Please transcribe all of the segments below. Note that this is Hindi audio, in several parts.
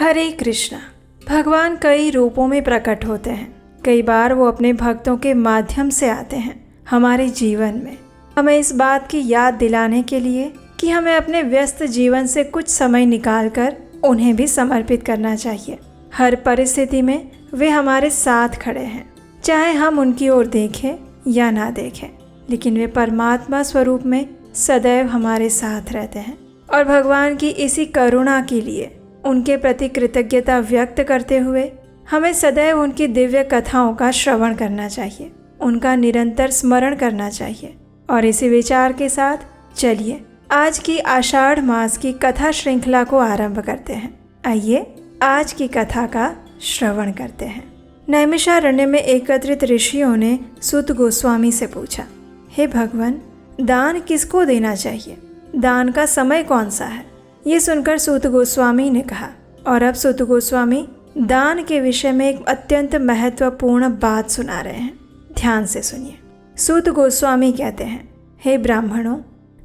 हरे कृष्णा। भगवान कई रूपों में प्रकट होते हैं। कई बार वो अपने भक्तों के माध्यम से आते हैं हमारे जीवन में, हमें इस बात की याद दिलाने के लिए कि हमें अपने व्यस्त जीवन से कुछ समय निकालकर उन्हें भी समर्पित करना चाहिए। हर परिस्थिति में वे हमारे साथ खड़े हैं, चाहे हम उनकी ओर देखें या ना देखें, लेकिन वे परमात्मा स्वरूप में सदैव हमारे साथ रहते हैं। और भगवान की इसी करुणा के लिए उनके प्रति कृतज्ञता व्यक्त करते हुए हमें सदैव उनकी दिव्य कथाओं का श्रवण करना चाहिए, उनका निरंतर स्मरण करना चाहिए। और इसी विचार के साथ चलिए आज की आषाढ़ मास की कथा श्रृंखला को आरंभ करते हैं। आइए आज की कथा का श्रवण करते हैं। नैमिषारण्य में एकत्रित ऋषियों ने सूत गोस्वामी से पूछा, हे भगवान, दान किसको देना चाहिए? दान का समय कौन सा है? ये सुनकर सूत गोस्वामी ने कहा। और अब सूत गोस्वामी दान के विषय में एक अत्यंत महत्वपूर्ण बात सुना रहे हैं। ध्यान से सुनिए। सूत गोस्वामी कहते हैं, हे ब्राह्मणों,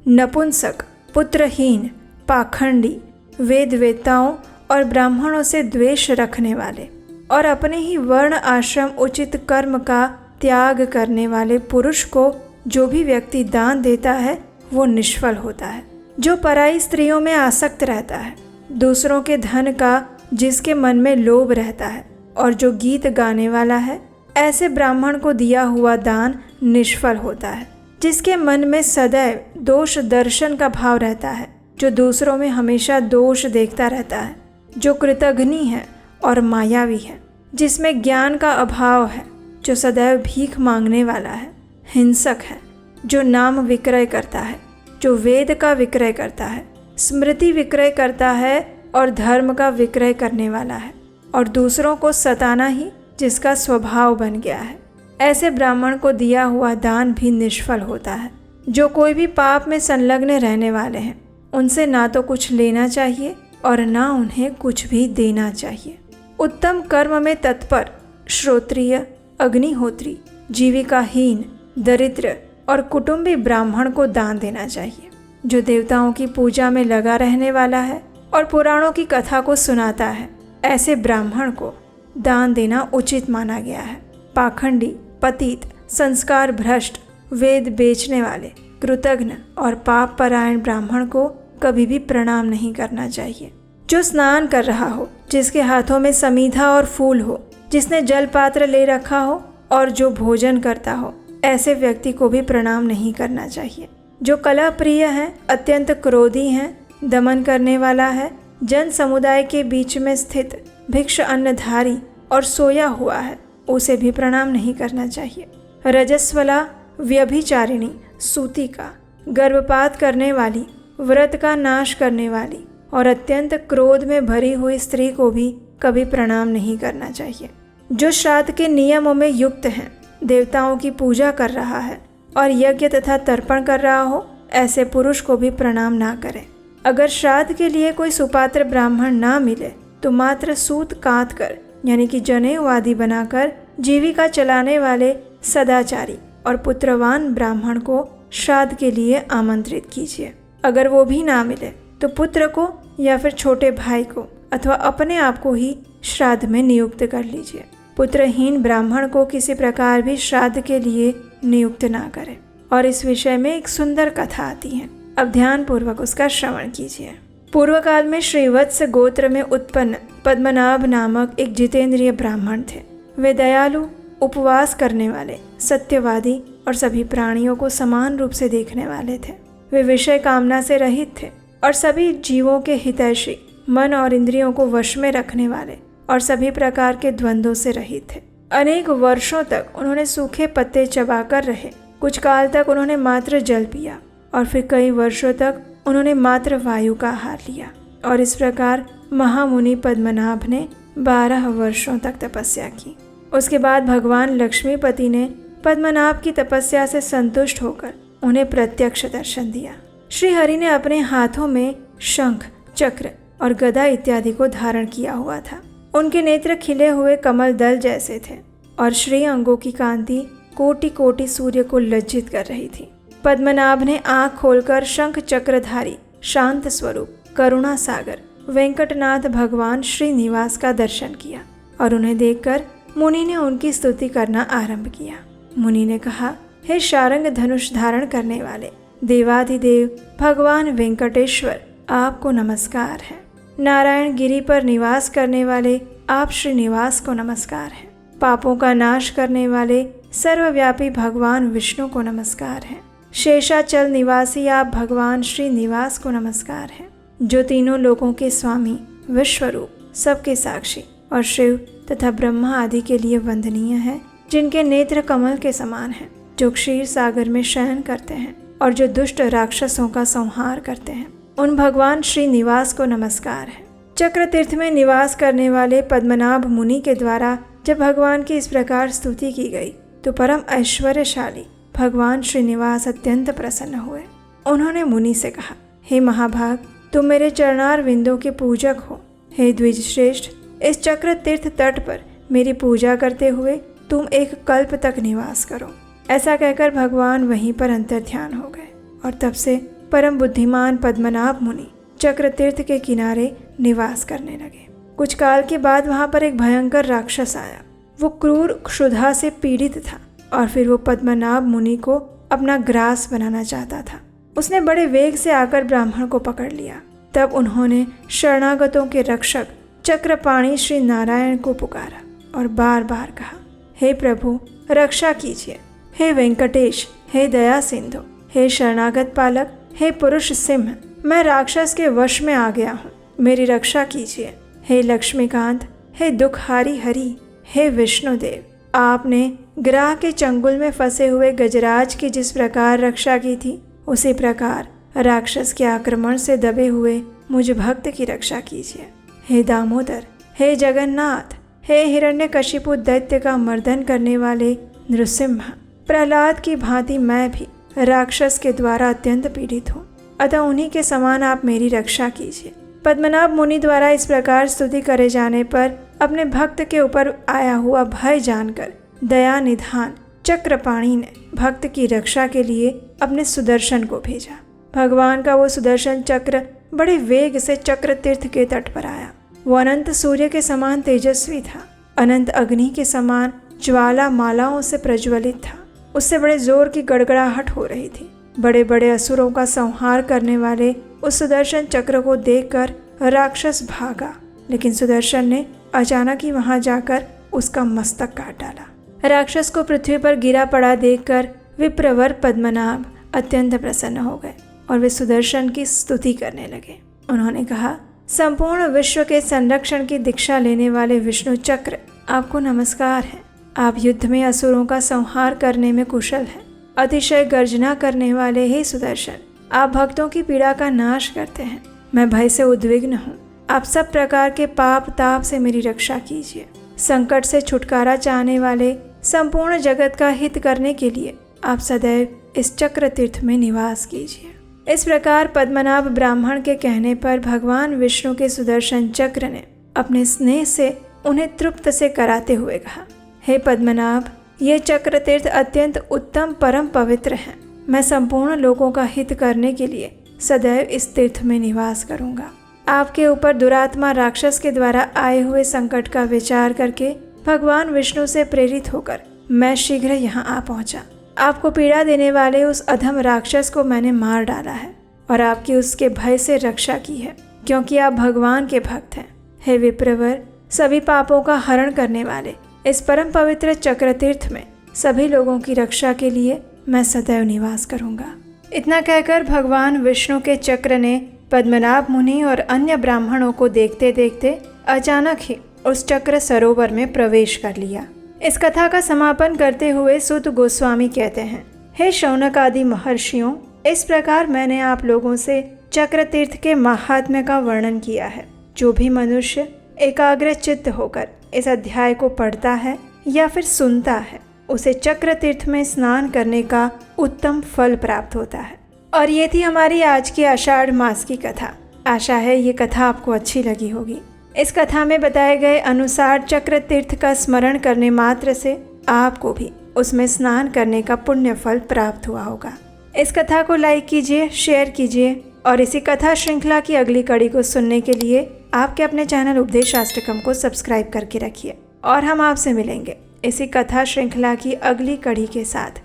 नपुंसक, पुत्रहीन, पाखंडी, वेदवेत्ताओं और ब्राह्मणों से द्वेष रखने वाले और अपने ही वर्ण आश्रम उचित कर्म का त्याग करने वाले पुरुष को जो भी व्यक्ति दान देता है वो निष्फल होता है। जो पराई स्त्रियों में आसक्त रहता है, दूसरों के धन का जिसके मन में लोभ रहता है और जो गीत गाने वाला है, ऐसे ब्राह्मण को दिया हुआ दान निष्फल होता है। जिसके मन में सदैव दोष दर्शन का भाव रहता है, जो दूसरों में हमेशा दोष देखता रहता है, जो कृतघ्नी है और मायावी है, जिसमें ज्ञान का अभाव है, जो सदैव भीख मांगने वाला है, हिंसक है, जो नाम विक्रय करता है, जो वेद का विक्रय करता है, स्मृति विक्रय करता है और धर्म का विक्रय करने वाला है, और दूसरों को सताना ही जिसका स्वभाव बन गया है, ऐसे ब्राह्मण को दिया हुआ दान भी निष्फल होता है। जो कोई भी पाप में संलग्न रहने वाले हैं, उनसे ना तो कुछ लेना चाहिए और ना उन्हें कुछ भी देना चाहिए। उत्तम कर्म में तत्पर श्रोत्रिय, अग्निहोत्री, जीविकाहीन, दरिद्र और कुटुंबी ब्राह्मण को दान देना चाहिए। जो देवताओं की पूजा में लगा रहने वाला है और पुराणों की कथा को सुनाता है, ऐसे ब्राह्मण को दान देना उचित माना गया है। पाखंडी, पतित, संस्कार भ्रष्ट, वेद बेचने वाले, कृतघ्न और पाप परायण ब्राह्मण को कभी भी प्रणाम नहीं करना चाहिए। जो स्नान कर रहा हो, जिसके हाथों में समीधा और फूल हो, जिसने जल पात्र ले रखा हो और जो भोजन करता हो, ऐसे व्यक्ति को भी प्रणाम नहीं करना चाहिए। जो कलह प्रिय है, अत्यंत क्रोधी है, दमन करने वाला है, जन समुदाय के बीच में स्थित, भिक्ष अन्नधारी और सोया हुआ है, उसे भी प्रणाम नहीं करना चाहिए। रजस्वला, व्यभिचारिणी, सूतिका, गर्भपात करने वाली, व्रत का नाश करने वाली और अत्यंत क्रोध में भरी हुई स्त्री को भी कभी प्रणाम नहीं करना चाहिए। जो श्राद्ध के नियमों में युक्त है, देवताओं की पूजा कर रहा है और यज्ञ तथा तर्पण कर रहा हो, ऐसे पुरुष को भी प्रणाम ना करें। अगर श्राद्ध के लिए कोई सुपात्र ब्राह्मण ना मिले तो मात्र सूत काट कर यानी कि जनेऊ आदि बनाकर जीविका चलाने वाले सदाचारी और पुत्रवान ब्राह्मण को श्राद्ध के लिए आमंत्रित कीजिए। अगर वो भी ना मिले तो पुत्र को या फिर छोटे भाई को अथवा अपने आप को ही श्राद्ध में नियुक्त कर लीजिए। पुत्रहीन ब्राह्मण को किसी प्रकार भी श्राद्ध के लिए नियुक्त ना करें। और इस विषय में एक सुंदर कथा आती है, अब ध्यान पूर्वक उसका श्रवण कीजिए। पूर्व काल में श्रीवत्स गोत्र में उत्पन्न पद्मनाभ नामक एक जितेंद्रिय ब्राह्मण थे। वे दयालु, उपवास करने वाले, सत्यवादी और सभी प्राणियों को समान रूप से देखने वाले थे। वे विषय कामना से रहित थे और सभी जीवों के हितैषी, मन और इंद्रियों को वश में रखने वाले और सभी प्रकार के द्वंद्वों से रहित थे। अनेक वर्षों तक उन्होंने सूखे पत्ते चबाकर रहे। कुछ काल तक उन्होंने मात्र जल पिया और फिर कई वर्षों तक उन्होंने मात्र वायु का आहार लिया। और इस प्रकार महामुनि पद्मनाभ ने 12 वर्षों तक तपस्या की। उसके बाद भगवान लक्ष्मीपति ने पद्मनाभ की तपस्या से संतुष्ट होकर उन्हें प्रत्यक्ष दर्शन दिया। श्री हरि ने अपने हाथों में शंख, चक्र और गदा इत्यादि को धारण किया हुआ था। उनके नेत्र खिले हुए कमल दल जैसे थे और श्री अंगों की कांति कोटि कोटि सूर्य को लज्जित कर रही थी। पद्मनाभ ने आंख खोलकर शंख चक्रधारी, शांत स्वरूप, करुणा सागर वेंकटनाथ भगवान श्रीनिवास का दर्शन किया और उन्हें देखकर मुनि ने उनकी स्तुति करना आरंभ किया। मुनि ने कहा, हे शारंग धनुष धारण करने वाले देवाधिदेव भगवान वेंकटेश्वर, आपको नमस्कार है। नारायण गिरी पर निवास करने वाले आप श्रीनिवास को नमस्कार है। पापों का नाश करने वाले सर्वव्यापी भगवान विष्णु को नमस्कार है। शेषाचल निवासी आप भगवान श्रीनिवास को नमस्कार है, जो तीनों लोकों के स्वामी, विश्वरूप, सबके साक्षी और शिव तथा ब्रह्मा आदि के लिए वंदनीय है, जिनके नेत्र कमल के समान हैं, जो क्षीर सागर में शयन करते हैं और जो दुष्ट राक्षसों का संहार करते हैं, उन भगवान श्रीनिवास को नमस्कार है। चक्र तीर्थ में निवास करने वाले पद्मनाभ मुनि के द्वारा जब भगवान की इस प्रकार स्तुति की गई तो परम ऐश्वर्यशाली भगवान श्रीनिवास अत्यंत प्रसन्न हुए। उन्होंने मुनि से कहा, हे महाभाग, तुम मेरे चरणार विंदों के पूजक हो। हे द्विज श्रेष्ठ, इस चक्र तीर्थ तट पर मेरी पूजा करते हुए तुम एक कल्प तक निवास करो। ऐसा कहकर भगवान वहीं पर अंतर्ध्यान हो गए और तब से परम बुद्धिमान पद्मनाभ मुनि चक्र तीर्थ के किनारे निवास करने लगे। कुछ काल के बाद वहां पर एक भयंकर राक्षस आया। वो क्रूर क्षुधा से पीड़ित था और फिर वो पद्मनाभ मुनि को अपना ग्रास बनाना चाहता था। उसने बड़े वेग से आकर ब्राह्मण को पकड़ लिया। तब उन्होंने शरणागतों के रक्षक चक्रपाणी श्री नारायण को पुकारा और बार बार कहा, हे प्रभु, रक्षा कीजिए। हे वेंकटेश, हे दया सिंधु, हे शरणागत पालक, हे पुरुष सिंह, मैं राक्षस के वश में आ गया हूँ, मेरी रक्षा कीजिए। हे लक्ष्मीकांत, हे दुखहारी हरि, हे विष्णुदेव, आपने ग्राह के चंगुल में फंसे हुए गजराज की जिस प्रकार रक्षा की थी, उसी प्रकार राक्षस के आक्रमण से दबे हुए मुझ भक्त की रक्षा कीजिए। हे दामोदर, हे जगन्नाथ, हे हिरण्यकशिपु दैत्य का मर्दन करने वाले नृसिंह, प्रहलाद की भांति मैं भी राक्षस के द्वारा अत्यंत पीड़ित हूँ, अतः उन्हीं के समान आप मेरी रक्षा कीजिए। पद्मनाभ मुनि द्वारा इस प्रकार स्तुति करे जाने पर अपने भक्त के ऊपर आया हुआ भय जानकर दया निधान चक्रपाणी ने भक्त की रक्षा के लिए अपने सुदर्शन को भेजा। भगवान का वो सुदर्शन चक्र बड़े वेग से चक्र तीर्थ के तट पर आया। वो अनंत सूर्य के समान तेजस्वी था, अनंत अग्नि के समान ज्वाला मालाओं से प्रज्वलित था। उससे बड़े जोर की गड़गड़ाहट हो रही थी। बड़े बड़े असुरों का संहार करने वाले उस सुदर्शन चक्र को देखकर राक्षस भागा, लेकिन सुदर्शन ने अचानक ही वहां जाकर उसका मस्तक काट डाला। राक्षस को पृथ्वी पर गिरा पड़ा देखकर विप्रवर पद्मनाभ अत्यंत प्रसन्न हो गए और वे सुदर्शन की स्तुति करने लगे। उन्होंने कहा, संपूर्ण विश्व के संरक्षण की दीक्षा लेने वाले विष्णु चक्र, आपको नमस्कार है। आप युद्ध में असुरों का संहार करने में कुशल हैं। अतिशय गर्जना करने वाले हे सुदर्शन, आप भक्तों की पीड़ा का नाश करते हैं। मैं भय से उद्विग्न हूँ। आप सब प्रकार के पाप ताप से मेरी रक्षा कीजिए। संकट से छुटकारा चाहने वाले संपूर्ण जगत का हित करने के लिए आप सदैव इस चक्र तीर्थ में निवास कीजिए। इस प्रकार पद्मनाभ ब्राह्मण के कहने पर भगवान विष्णु के सुदर्शन चक्र ने अपने स्नेह से उन्हें तृप्त से कराते हुए कहा, हे पद्मनाभ, ये चक्र तीर्थ अत्यंत उत्तम परम पवित्र हैं। मैं संपूर्ण लोगों का हित करने के लिए सदैव इस तीर्थ में निवास करूंगा। आपके ऊपर दुरात्मा राक्षस के द्वारा आए हुए संकट का विचार करके भगवान विष्णु से प्रेरित होकर मैं शीघ्र यहाँ आ पहुँचा। आपको पीड़ा देने वाले उस अधम राक्षस को मैंने मार डाला है और आपकी उसके भय से रक्षा की है, क्योंकि आप भगवान के भक्त हैं। हे विप्रवर, सभी पापों का हरण करने वाले इस परम पवित्र चक्र तीर्थ में सभी लोगों की रक्षा के लिए मैं सदैव निवास करूंगा। इतना कहकर भगवान विष्णु के चक्र ने पद्मनाभ मुनि और अन्य ब्राह्मणों को देखते देखते अचानक ही उस चक्र सरोवर में प्रवेश कर लिया। इस कथा का समापन करते हुए सूत गोस्वामी कहते हैं, हे शौनक आदि महर्षियों, इस प्रकार मैंने आप लोगों से चक्र तीर्थ के महात्म्य का वर्णन किया है। जो भी मनुष्य एकाग्र चित्त होकर इस अध्याय को पढ़ता है या फिर सुनता है, उसे चक्र तीर्थ में स्नान करने का उत्तम फल प्राप्त होता है। और ये थी हमारी आज की आषाढ़ मास की कथा। आशा है ये कथा आपको अच्छी लगी होगी। इस कथा में बताए गए अनुसार चक्र तीर्थ का स्मरण करने मात्र से आपको भी उसमें स्नान करने का पुण्य फल प्राप्त हुआ होगा। इस कथा को लाइक कीजिए, शेयर कीजिए और इसी कथा श्रृंखला की अगली कड़ी को सुनने के लिए आपके अपने चैनल उपदेश अष्टकम को सब्सक्राइब करके रखिए। और हम आपसे मिलेंगे इसी कथा श्रृंखला की अगली कड़ी के साथ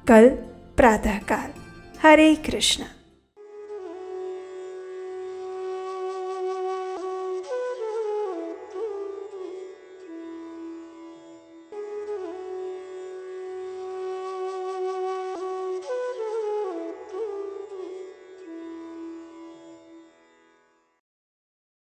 कल प्रातःकाल। हरे कृष्ण।